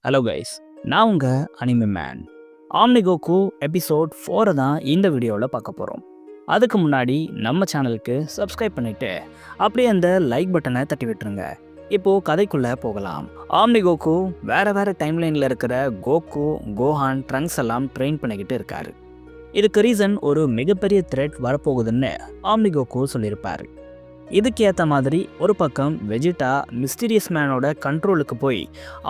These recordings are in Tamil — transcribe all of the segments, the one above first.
ஹலோ கைஸ், நான் உங்கள் அனிமே மேன். ஆம்னிகோக்கு எபிசோட் 4 தான் இந்த வீடியோவில் பார்க்க போகிறோம். அதுக்கு முன்னாடி நம்ம சேனலுக்கு சப்ஸ்கிரைப் பண்ணிவிட்டு அப்படியே அந்த லைக் பட்டனை தட்டி விட்டுருங்க. இப்போது கதைக்குள்ளே போகலாம். ஆம்னிகோக்கு வேறு டைம்லைனில் இருக்கிற கோகு, கோஹான், ட்ரங்க்ஸ் எல்லாம் ட்ரெயின் பண்ணிக்கிட்டு இருக்காரு. இதுக்கு ரீசன் ஒரு மிகப்பெரிய த்ரெட் வரப்போகுதுன்னு ஆம்னிகோக்கு சொல்லியிருப்பார். இதுக்கு ஏற்ற மாதிரி ஒரு பக்கம் வெஜிடா மிஸ்டீரியஸ் மேனோட கண்ட்ரோலுக்கு போய்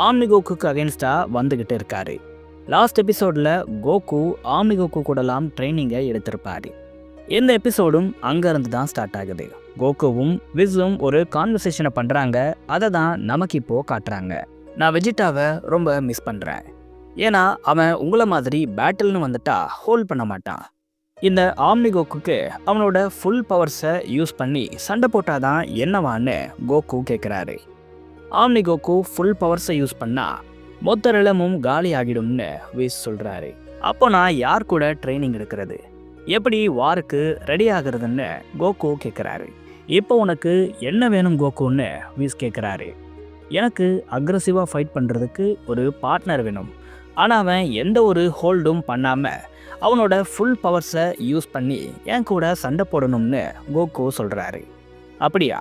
ஆம்னிகோக்கு அகேன்ஸ்டாக வந்துக்கிட்டு இருக்காரு. லாஸ்ட் எபிசோடில் கோகு ஆம்னிகோக்கு கூடலாம் ட்ரைனிங்கை எடுத்திருப்பாரு. இந்த எபிசோடும் அங்கேருந்து தான் ஸ்டார்ட் ஆகுது. கோகுவும் விஸும் ஒரு கான்வர்சேஷனை பண்ணுறாங்க. அதை தான் நமக்கு இப்போது காட்டுறாங்க. நான் வெஜிடாவை ரொம்ப மிஸ் பண்ணுறேன். ஏன்னா அவன் உங்களை மாதிரி பேட்டில்னு வந்துட்டா ஹோல்ட் பண்ண மாட்டான். இந்த ஆம்னிகோக்கு அவனோட ஃபுல் பவர்ஸை யூஸ் பண்ணி சண்டை போட்டாதான் என்னவான்னு கோகு கேட்குறாரு. ஆம்னிகோக்கு ஃபுல் பவர்ஸை யூஸ் பண்ணால் மொத்த நிலமும் காலி ஆகிடும்னு விஸ் சொல்கிறாரு. அப்போ நான் யார் கூட ட்ரைனிங் எடுக்கிறது, எப்படி வாருக்கு ரெடி ஆகுறதுன்னு கோகு கேட்குறாரு. இப்போ உனக்கு என்ன வேணும் கோகுன்னு விஸ் கேட்குறாரு. எனக்கு அக்ரெசிவாக ஃபைட் பண்ணுறதுக்கு ஒரு பார்ட்னர் வேணும். ஆனால் அவன் எந்த ஒரு ஹோல்டும் பண்ணாமல் அவனோட ஃபுல் பவர்ஸை யூஸ் பண்ணி என் கூட சண்டை போடணும்னு கோகு சொல்கிறாரு. அப்படியா?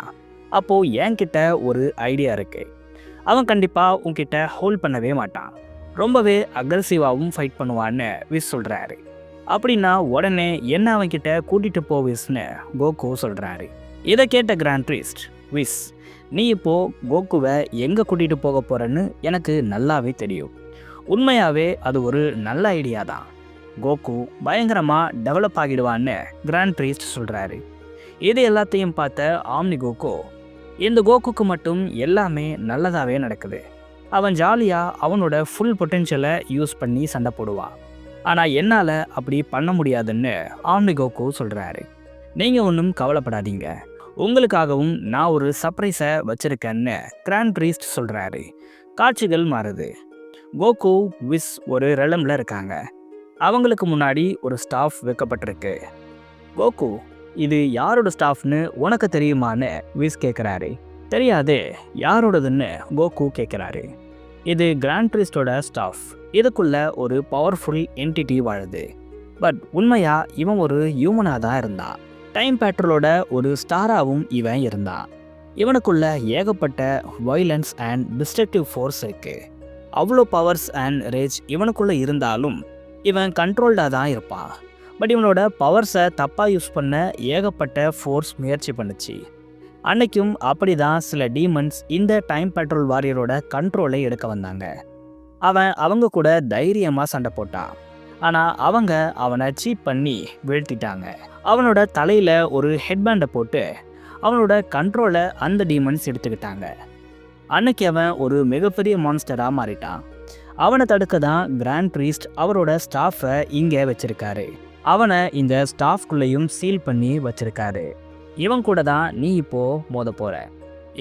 அப்போது என்கிட்ட ஒரு ஐடியா இருக்குது. அவன் கண்டிப்பாக உன்கிட்ட ஹோல்ட் பண்ணவே மாட்டான். ரொம்பவே அக்ரெசிவாகவும் ஃபைட் பண்ணுவான்னு விஸ் சொல்கிறாரு. அப்படின்னா உடனே என்ன அவன்கிட்ட கூட்டிகிட்டு போ விஸ்ன்னு கோகு சொல்கிறாரு. இதை கேட்ட கிராண்ட் ப்ரீஸ்ட், விஸ் நீ இப்போது கோகுவை எங்கே கூட்டிகிட்டு போக போகிறன்னு எனக்கு நல்லாவே தெரியும். உண்மையாகவே அது ஒரு நல்ல ஐடியா தான். கோகு பயங்கரமாக டெவலப் ஆகிடுவான்னு கிராண்ட் ப்ரீஸ்ட் சொல்கிறாரு. இது எல்லாத்தையும் பார்த்த ஆம்னிகோக்கு, இந்த கோகுக்கு மட்டும் எல்லாமே நல்லதாகவே நடக்குது. அவன் ஜாலியாக அவனோட ஃபுல் பொட்டென்ஷியலை யூஸ் பண்ணி சண்டை போடுவான். ஆனால் என்னால் அப்படி பண்ண முடியாதுன்னு ஆம்னிகோக்கு சொல்கிறாரு. நீங்கள் ஒன்றும் கவலைப்படாதீங்க, உங்களுக்காகவும் நான் ஒரு சர்ப்ரைஸை வச்சுருக்கேன்னு கிராண்ட் ப்ரீஸ்ட் சொல்கிறாரு. காட்சிகள் மாறுது. கோகு, விஸ் ஒரு ரெலமில் இருக்காங்க. அவங்களுக்கு முன்னாடி ஒரு ஸ்டாஃப் வைக்கப்பட்டிருக்கு. கோகு, இது யாரோட ஸ்டாஃப்னு உனக்கு தெரியுமான்னு விஸ் கேட்குறாரு. தெரியாதே, யாரோடதுன்னு கோகு கேட்குறாரு. இது கிராண்ட் ப்ரீஸ்டோட ஸ்டாஃப். இதுக்குள்ள ஒரு பவர்ஃபுல் என்டிட்டி வாழுது. பட் உண்மையாக இவன் ஒரு ஹியூமனாக தான் இருந்தான். டைம் பேட்ரோலோட ஒரு ஸ்டாராகவும் இவன் இருந்தான். இவனுக்குள்ள ஏகப்பட்ட வயலன்ஸ் அண்ட் டிஸ்ட்ரக்டிவ் ஃபோர்ஸ் இருக்குது. அவ்வளோ பவர்ஸ் அண்ட் ரேஜ் இவனுக்குள்ளே இருந்தாலும் இவன் கண்ட்ரோல்டாக தான் இருப்பான். பட் இவனோட பவர்ஸை தப்பாக யூஸ் பண்ண ஏகப்பட்ட ஃபோர்ஸ் முயற்சி பண்ணுச்சு. அன்னைக்கும் அப்படி தான் சில டீமன்ஸ் இந்த டைம் பேட்ரோல் வாரியரோட கண்ட்ரோலை எடுக்க வந்தாங்க. அவன் அவங்க கூட தைரியமாக சண்டை போட்டான். ஆனால் அவங்க அவனை சீட் பண்ணி வீழ்த்திட்டாங்க. அவனோட தலையில் ஒரு ஹெட்பேண்டை போட்டு அவனோட கண்ட்ரோலை அந்த டீமன்ஸ் எடுத்துக்கிட்டாங்க. அன்னைக்கு அவன் ஒரு மிகப்பெரிய மான்ஸ்டராக மாறிட்டான். அவனை தடுக்க தான் கிராண்ட் ப்ரீஸ்ட் அவரோட ஸ்டாஃபை இங்கே வச்சிருக்காரு. அவனை இந்த ஸ்டாஃப்குள்ளேயும் சீல் பண்ணி வச்சிருக்காரு. இவன் கூட தான் நீ இப்போது மோத போகிற.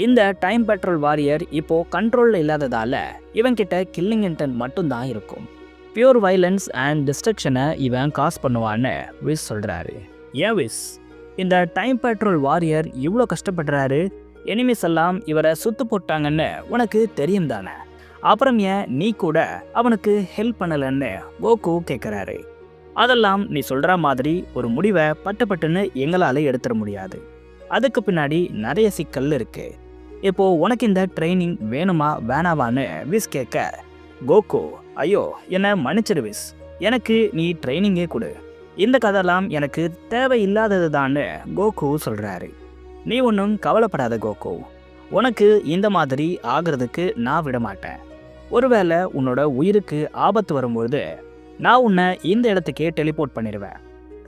இந்த டைம் பேட்ரோல் வாரியர் இப்போது கண்ட்ரோலில் இல்லாததால் இவன்கிட்ட கில்லிங் இன்டென்ட் மட்டும்தான் இருக்கும். பியூர் வயலன்ஸ் அண்ட் டிஸ்ட்ரக்ஷனை இவன் காஸ் பண்ணுவான்னு விஸ் சொல்கிறாரு. ஏன் விஸ், இந்த டைம் பேட்ரோல் வாரியர் இவ்வளோ கஷ்டப்படுறாரு? எனிமிஸ் எல்லாம் இவரை சுத்து போட்டாங்கன்னு உனக்கு தெரியும் தானே? அப்புறம் ஏன் நீ கூட அவனுக்கு ஹெல்ப் பண்ணலன்னு கோகு கேட்குறாரு. அதெல்லாம் நீ சொல்கிற மாதிரி ஒரு முடிவை பட்டுன்னு எங்களால் எடுத்துட முடியாது. அதுக்கு பின்னாடி நிறைய சிக்கல் இருக்குது. இப்போது உனக்கு இந்த ட்ரைனிங் வேணுமா வேணாவான்னு விஸ் கேட்க, கோகு, ஐயோ என்னை மன்னிச்சிரு விஸ், எனக்கு நீ ட்ரைனிங்கே கொடு. இந்த கதையெல்லாம் எனக்கு தேவையில்லாதது தான்னு கோகு சொல்கிறாரு. நீ ஒன்றும் கவலைப்படாத கோகு, உனக்கு இந்த மாதிரி ஆகிறதுக்கு நான் விட மாட்டேன். ஒருவேளை உன்னோட உயிருக்கு ஆபத்து வரும்போது நான் உன்னை இந்த இடத்துக்கே டெலிபோர்ட் பண்ணிடுவேன்.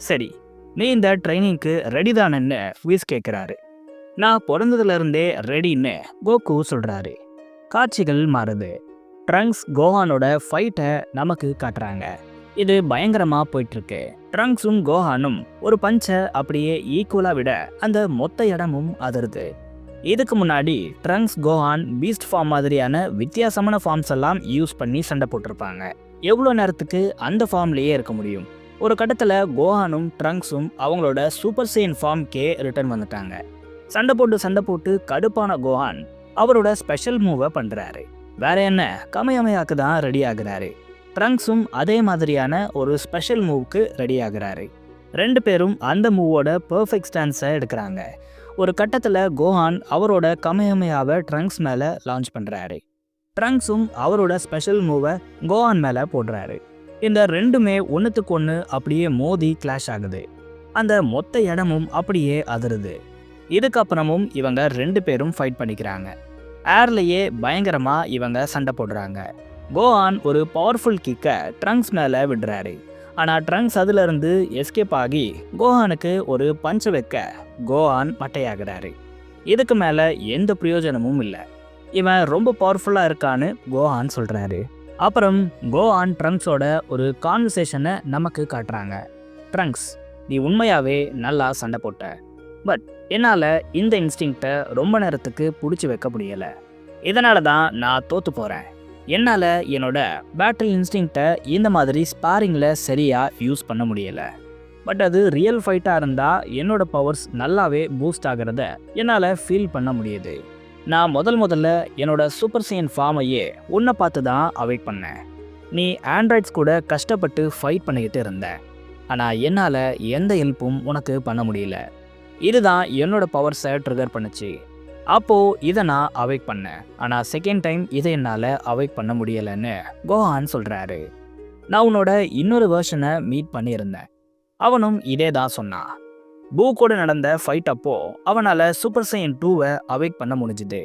சரி, நீ இந்த ட்ரைனிங்க்கு ரெடி தானேன்னு விஸ் கேட்குறாரு. நான் பிறந்ததுலேருந்தே ரெடின்னு கோகு சொல்கிறாரு. காட்சிகள் மாறுது. ட்ரங்க்ஸ் கோஹானோட ஃபைட்டை நமக்கு காட்டுறாங்க. இது பயங்கரமாக போயிட்டுருக்கு. ட்ரங்க்ஸும் கோஹானும் ஒரு பஞ்சை அப்படியே ஈக்குவலாக விட அந்த மொத்த இடமும் அதிருது. இதுக்கு முன்னாடி ட்ரங்க்ஸ், கோஹான் பீஸ்ட் ஃபார்ம் மாதிரியான வித்தியாசமான ஃபார்ம்ஸ் எல்லாம் யூஸ் பண்ணி சண்டை போட்டிருப்பாங்க. எவ்வளோ நேரத்துக்கு அந்த ஃபார்ம்லேயே இருக்க முடியும்? ஒரு கட்டத்தில் கோஹானும் ட்ரங்க்ஸும் அவங்களோட சூப்பர் சைன் ஃபார்ம்க்கே ரிட்டர்ன் வந்துட்டாங்க. சண்டை போட்டு கடுப்பான கோஹான் அவரோட ஸ்பெஷல் மூவை பண்ணுறாரு. வேற என்ன, கமையமையாக்கு தான் ரெடி ஆகுறாரு. ட்ரங்க்ஸும் அதே மாதிரியான ஒரு ஸ்பெஷல் மூவ்க்கு ரெடி ஆகுறாரு. ரெண்டு பேரும் அந்த மூவோட பெர்ஃபெக்ட் ஸ்டான்ஸை எடுக்கிறாங்க. ஒரு கட்டத்தில் கோஹான் அவரோட கமையமையாவை ட்ரங்க்ஸ் மேலே லான்ச் பண்ணுறாரு. ட்ரங்க்ஸும் அவரோட ஸ்பெஷல் மூவை கோஹான் மேலே போடுறாரு. இந்த ரெண்டுமே ஒன்றுத்துக்கு ஒன்று அப்படியே மோதி கிளாஷ் ஆகுது. அந்த மொத்த இடமும் அப்படியே அதிருது. இதுக்கப்புறமும் இவங்க ரெண்டு பேரும் ஃபைட் பண்ணிக்கிறாங்க. ஏர்லேயே பயங்கரமாக இவங்க சண்டை போடுறாங்க. கோஹான் ஒரு பவர்ஃபுல் கிக்கை ட்ரங்க்ஸ் மேலே விடுறாரு. ஆனால் ட்ரங்க்ஸ் அதிலிருந்து எஸ்கேப் ஆகி கோஹானுக்கு ஒரு பஞ்சு வைக்க கோஹான் மட்டையாகிறாரு. இதுக்கு மேலே எந்த பிரயோஜனமும் இல்லை. இவன் ரொம்ப பவர்ஃபுல்லாக இருக்கான்னு கோஹான் சொல்கிறாரு. அப்புறம் கோஹான் ட்ரங்க்ஸோட ஒரு கான்வர்சேஷனை நமக்கு காட்டுறாங்க. ட்ரங்க்ஸ், நீ உண்மையாகவே நல்லா சண்டை போட்ட. பட் என்னால் இந்த இன்ஸ்டிங்க்டை ரொம்ப நேரத்துக்கு பிடிச்சி வைக்க முடியலை. இதனால தான் நான் தோற்று போகிறேன். என்னால் என்னோட பேட்டில் இன்ஸ்டிங்க்டை இந்த மாதிரி ஸ்பாரிங்கில் சரியாக யூஸ் பண்ண முடியலை. பட் அது ரியல் ஃபைட்டாக இருந்தால் என்னோட பவர்ஸ் நல்லாவே பூஸ்ட் ஆகிறத என்னால் ஃபீல் பண்ண முடியுது. நான் முதல்ல என்னோட சூப்பர் சையன் ஃபார்மையே உன்னை பார்த்து தான் அவைட் பண்ணேன். நீ ஆண்ட்ராய்ட்ஸ் கூட கஷ்டப்பட்டு ஃபைட் பண்ணிக்கிட்டு இருந்த. ஆனால் என்னால் எந்த ஹெல்ப்பும் உனக்கு பண்ண முடியல. இதுதான் என்னோட பவர்ஸை ட்ரிகர் பண்ணுச்சு. அப்போது இதை நான் அவைக் பண்ணேன். ஆனால் செகண்ட் டைம் இதை என்னால் அவைக் பண்ண முடியலைன்னு கோஹான் சொல்கிறாரு. நான் உன்னோட இன்னொரு வேர்ஷனை மீட் பண்ணியிருந்தேன். அவனும் இதே தான் சொன்னான். பூ கூட நடந்த ஃபைட் அப்போ அவனால் சூப்பர் சையன் 2வை அவைக் பண்ண முடிஞ்சுது.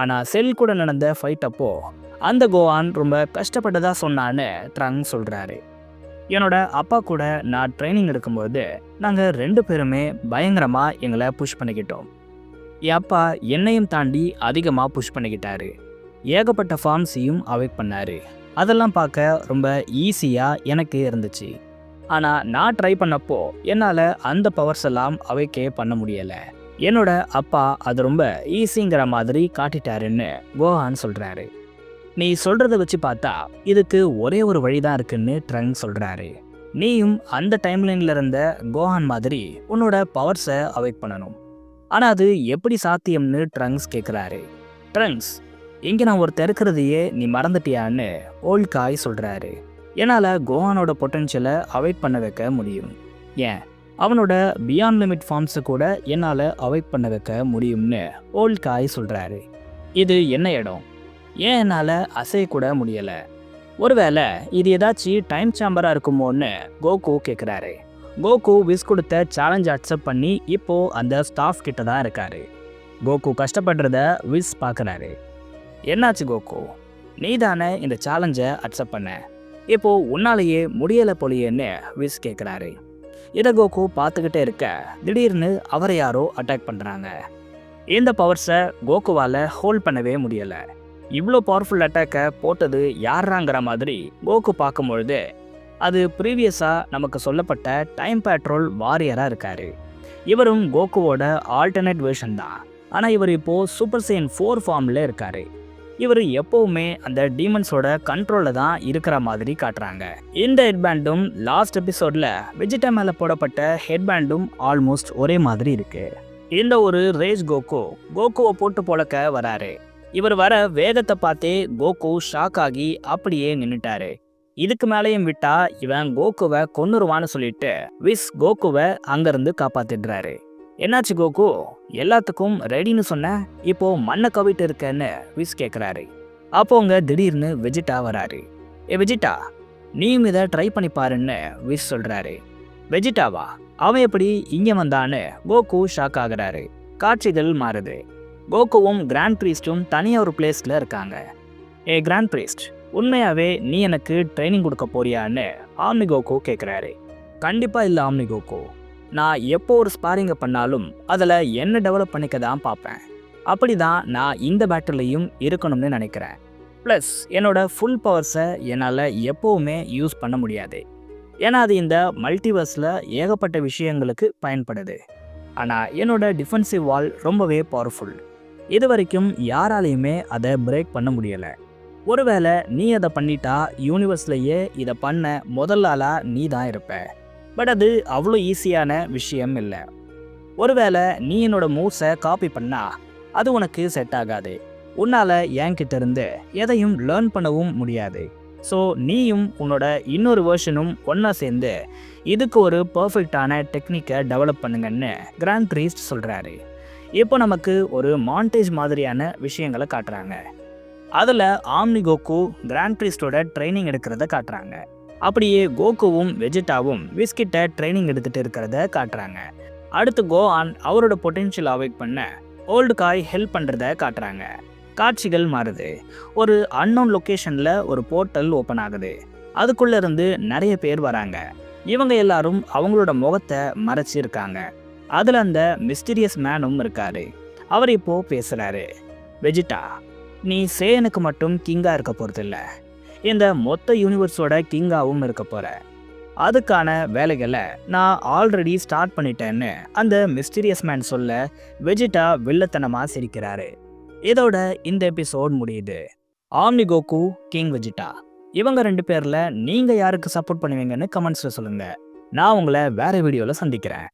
ஆனால் செல் கூட நடந்த ஃபைட் அப்போ அந்த கோஹான் ரொம்ப கஷ்டப்பட்டதா சொன்னான்னு ட்ரங்க் சொல்கிறாரு. என்னோட அப்பா கூட நான் ட்ரைனிங் எடுக்கும்போது நாங்கள் ரெண்டு பேருமே பயங்கரமாக எங்களை புஷ் பண்ணிக்கிட்டோம். என் அப்பா என்னையும் தாண்டி அதிகமாக புஷ் பண்ணிக்கிட்டாரு. ஏகப்பட்ட ஃபார்ம்ஸையும் அவைக் பண்ணார். அதெல்லாம் பார்க்க ரொம்ப ஈஸியாக எனக்கு இருந்துச்சு. ஆனால் நான் ட்ரை பண்ணப்போ என்னால் அந்த பவர்ஸ் எல்லாம் அவைக்கே பண்ண முடியலை. என்னோட அப்பா அது ரொம்ப ஈஸிங்கிற மாதிரி காட்டிட்டாருன்னு கோஹான் சொல்கிறாரு. நீ சொல்கிறத வச்சு பார்த்தா இதுக்கு ஒரே ஒரு வழி தான் இருக்குன்னு ட்ரங்க் சொல்கிறாரு. நீயும் அந்த டைம்லைனில் இருந்த கோஹான் மாதிரி உன்னோட பவர்ஸை அவைக் பண்ணணும். ஆனால் அது எப்படி சாத்தியம்னு ட்ரங்க்ஸ் கேட்குறாரு. ட்ரங்க்ஸ், இங்கே நான் ஒருத்தர் இருக்கிறதையே நீ மறந்துட்டியான்னு ஓல்காய் சொல்கிறாரு. என்னால் கோஹானோட பொட்டென்ஷியலை அவாய்ட் பண்ண வைக்க முடியும். ஏன், அவனோட பியாண்ட் லிமிட் ஃபார்ம்ஸை கூட என்னால் அவாய்ட் பண்ண வைக்க முடியும்னு ஓல்காய் சொல்கிறாரு. இது என்ன இடம்? ஏன் என்னால் அசையக்கூட முடியலை? ஒருவேளை இது ஏதாச்சும் டைம் சாம்பராக இருக்குமோன்னு கோகு கேட்குறாரு. கோகு விஸ் கொடுத்த சேலஞ்ச் அக்செப்ட் பண்ணி இப்போது அந்த ஸ்டாஃப் கிட்ட தான் இருக்காரு. கோகு கஷ்டப்படுறத விஸ் பார்க்குறாரு. என்னாச்சு கோகு, நீ தானே இந்த சேலஞ்சை அக்செப்ட் பண்ண, இப்போது உன்னாலேயே முடியலை போலியேன்னு விஸ் கேட்குறாரு. இதை கோகு பார்த்துக்கிட்டே இருக்க திடீர்னு அவரை யாரோ அட்டாக் பண்ணுறாங்க. இந்த பவர்ஸை கோகுவால் ஹோல்ட் பண்ணவே முடியலை. இவ்வளோ பவர்ஃபுல் அட்டாக்கை போட்டது யாராங்கிற மாதிரி கோகு பார்க்கும்பொழுது அது ப்ரீவியஸாக நமக்கு சொல்லப்பட்ட டைம் பேட்ரோல் வாரியராக இருக்கார். இவரும் கோகுவோட ஆல்டர்னேட் வேர்ஷன் தான். ஆனால் இவர் இப்போது சூப்பர் சையன் 4 ஃபார்மில் இருக்கார். இவர் எப்போவுமே அந்த டீமன்ஸோட கண்ட்ரோலில் தான் இருக்கிற மாதிரி காட்டுறாங்க. இந்த ஹெட்பேண்டும் லாஸ்ட் எபிசோடில் வெஜிடா மேலே போடப்பட்ட ஹெட்பேண்டும் ஆல்மோஸ்ட் ஒரே மாதிரி இருக்கு. இந்த ஒரு ரேஜ் கோகுவை போட்டு பொழக்க வராரு. இவர் வர வேகத்தை பார்த்தே கோகு ஷாக் ஆகி அப்படியே நின்றுட்டாரு. இதுக்கு மேலேயும் விட்டா இவன் கோகுவை கொன்னுருவான்னு சொல்லிட்டு விஸ் கோகுவை அங்கேருந்து காப்பாத்திடுறாரு. என்னாச்சு கோகு, எல்லாத்துக்கும் ரெடின்னு சொன்ன, இப்போ மண்ணை கவிட்டு இருக்கேன்னு விஸ் கேட்குறாரு. அப்போ அங்கே திடீர்னு வெஜிடா வராரு. வெஜிடா, நீயும் இதை ட்ரை பண்ணி பாருன்னு விஸ் சொல்கிறாரு. வெஜிடாவா, அவன் எப்படி இங்கே வந்தான்னு கோகு ஷாக் ஆகுறாரு. காட்சிகள் மாறுது. கோகுவும் கிராண்ட் ப்ரீஸ்டும் தனியாக ஒரு பிளேஸில் இருக்காங்க. கிராண்ட் ப்ரீஸ்ட், உண்மையாகவே நீ எனக்கு ட்ரைனிங் கொடுக்க போறியான்னு ஆம்னிகோகு கேட்குறாரு. கண்டிப்பாக இல்லை ஆம்னிகோகு, நான் எப்போ ஒரு ஸ்பாரிங்கை பண்ணாலும் அதில் என்ன டெவலப் பண்ணிக்க தான் பார்ப்பேன். அப்படி தான் நான் இந்த பேட்டிலையும் இருக்கணும்னு நினைக்கிறேன். ப்ளஸ் என்னோட ஃபுல் பவர்ஸை என்னால் எப்போவுமே யூஸ் பண்ண முடியாது. ஏன்னா அது இந்த மல்டிவர்ஸில் ஏகப்பட்ட விஷயங்களுக்கு பயன்படுது. ஆனால் என்னோட டிஃபென்சிவ் வால் ரொம்பவே பவர்ஃபுல். இது வரைக்கும் யாராலையுமே அதை பிரேக் பண்ண முடியலை. ஒருவேளை நீ அதை பண்ணிட்டா யூனிவர்ஸ்லேயே இதை பண்ண முதல் ஆளாக நீ தான் இருப்ப. பட் அது அவ்வளோ ஈஸியான விஷயம் இல்லை. ஒருவேளை நீ என்னோட மூவ்ஸை காப்பி பண்ணா அது உனக்கு செட் ஆகாது. உன்னால என்கிட்ட இருந்து எதையும் லேர்ன் பண்ணவும் முடியாது. ஸோ நீயும் உன்னோட இன்னொரு வேர்ஷனும் ஒன்றா சேர்ந்து இதுக்கு ஒரு பர்ஃபெக்டான டெக்னிக்கை டெவலப் பண்ணுங்கன்னு கிராண்ட் ப்ரீஸ்ட் சொல்கிறாரு. இப்போ நமக்கு ஒரு மாண்டேஜ் மாதிரியான விஷயங்களை காட்டுறாங்க. அதில் ஆம்னி கோகு கிராண்ட் ப்ரீஸ்டோட ட்ரைனிங் எடுக்கிறத காட்டுறாங்க. அப்படியே கோகுவும் வெஜிடாவும் விஸ்கிட்ட ட்ரைனிங் எடுத்துகிட்டு இருக்கிறத காட்டுறாங்க. அடுத்து கோஆன் அவரோட பொட்டென்ஷியல் அவாய்ட் பண்ண ஓல்டு காய் ஹெல்ப் பண்ணுறத காட்டுறாங்க. காட்சிகள் மாறுது. ஒரு அன்னோன் லொக்கேஷனில் ஒரு போர்ட்டல் ஓப்பன் ஆகுது. அதுக்குள்ளே இருந்து நிறைய பேர் வராங்க. இவங்க எல்லாரும் அவங்களோட முகத்தை மறைச்சிருக்காங்க. அதில் அந்த மிஸ்டீரியஸ் மேனும் இருக்காரு. அவர் இப்போ பேசுகிறாரு. வெஜிடா, நீ சேயனுக்கு மட்டும் கிங்காக இருக்க போகிறதில்ல, இந்த மொத்த யூனிவர்ஸோட கிங்காகவும் இருக்க போகிற. அதுக்கான வேலைகளை நான் ஆல்ரெடி ஸ்டார்ட் பண்ணிட்டேன்னு அந்த மிஸ்டீரியஸ் மேன் சொல்ல வெஜிடா வில்லத்தனமாக சிரிக்கிறாரு. இதோட இந்த எபிசோட் முடியுது. ஆம்னி கோகு, கிங் வெஜிடா இவங்க 2 பேரில் நீங்கள் யாருக்கு சப்போர்ட் பண்ணுவீங்கன்னு கமெண்ட்ஸில் சொல்லுங்கள். நான் உங்களை வேறு வீடியோவில் சந்திக்கிறேன்.